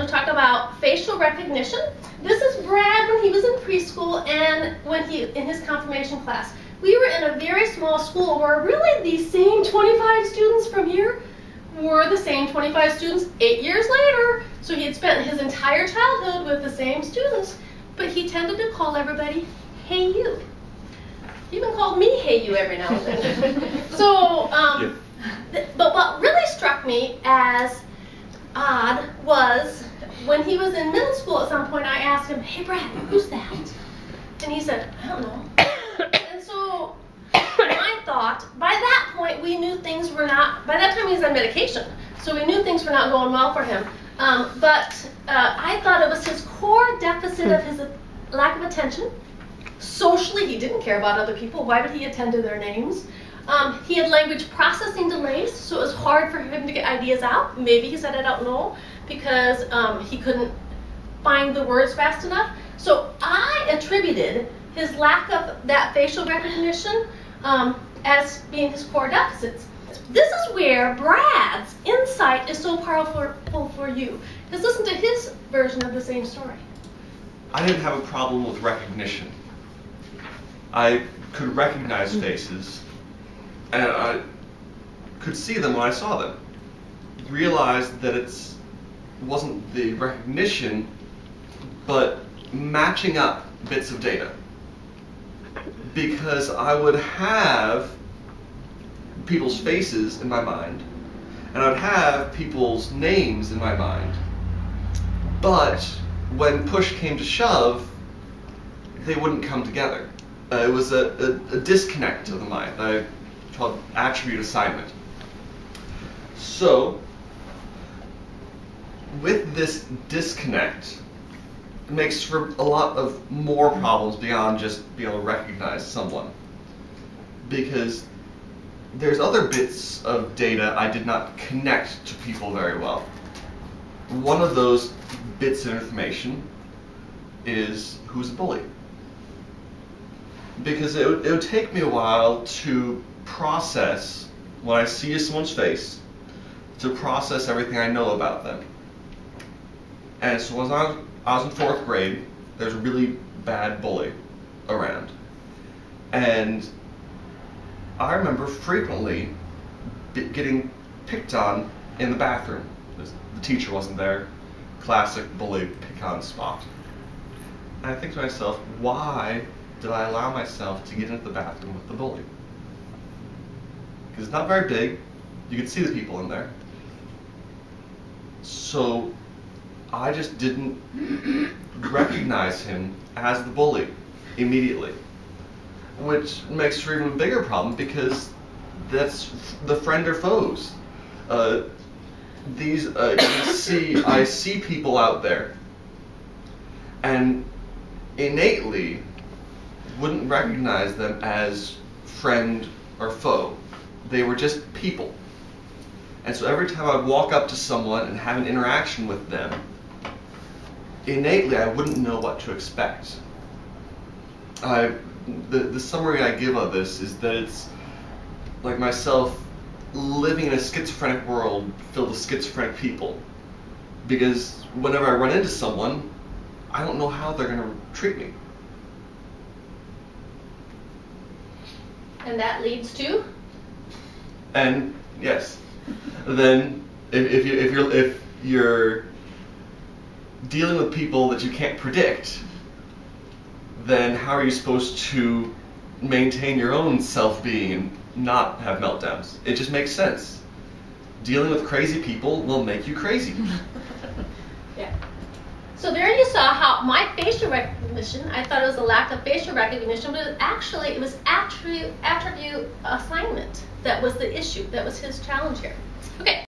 to talk about facial recognition. This is Brad when he was in preschool and when in his confirmation class. We were in a very small school where really these same 25 students from here were the same 25 students 8 years later. So he had spent his entire childhood with the same students, but he tended to call everybody, "Hey you." He even called me "Hey you" every now and then. So, but what really struck me as odd was when he was in middle school at some point, I asked him, "Hey Brad, who's that?" And he said, "I don't know." And so I thought, by that point we knew things were not, by that time he was on medication, so we knew things were not going well for him. But I thought it was his core deficit of his lack of attention. Socially, he didn't care about other people. Why would he attend to their names? He had language processing delays, so it was hard for him to get ideas out. Maybe he said, "I don't know," because he couldn't find the words fast enough. So I attributed his lack of that facial recognition as being his core deficits. This is where Brad's insight is so powerful for you. Because listen to his version of the same story. I didn't have a problem with recognition. I could recognize faces, and I could see them when I saw them. Realized that it wasn't the recognition, but matching up bits of data. Because I would have people's faces in my mind, and I would have people's names in my mind, but when push came to shove, they wouldn't come together. It was a disconnect of the mind. I called attribute assignment. So, with this disconnect, it makes for a lot of more problems beyond just being able to recognize someone. Because there's other bits of data I did not connect to people very well. One of those bits of information is who's a bully. Because it would take me a while to process, when I see someone's face, to process everything I know about them. And so when I was in 4th grade, there's a really bad bully around. And I remember frequently getting picked on in the bathroom. The teacher wasn't there. Classic bully pick-on spot. And I think to myself, why did I allow myself to get into the bathroom with the bully? Because it's not very big. You can see the people in there. So I just didn't recognize him as the bully immediately. Which makes for even a bigger problem because that's the friend or foes. I see people out there and innately wouldn't recognize them as friend or foe. They were just people. And so every time I would walk up to someone and have an interaction with them, innately I wouldn't know what to expect. The summary I give of this is that it's like myself living in a schizophrenic world filled with schizophrenic people. Because whenever I run into someone, I don't know how they're going to treat me. And that leads to? And yes, then if you're dealing with people that you can't predict, then how are you supposed to maintain your own self-being and not have meltdowns? It just makes sense. Dealing with crazy people will make you crazy. Yeah. So there you saw how my facial recognition, I thought it was a lack of facial recognition, but it was attribute assignment that was the issue, that was his challenge here. Okay.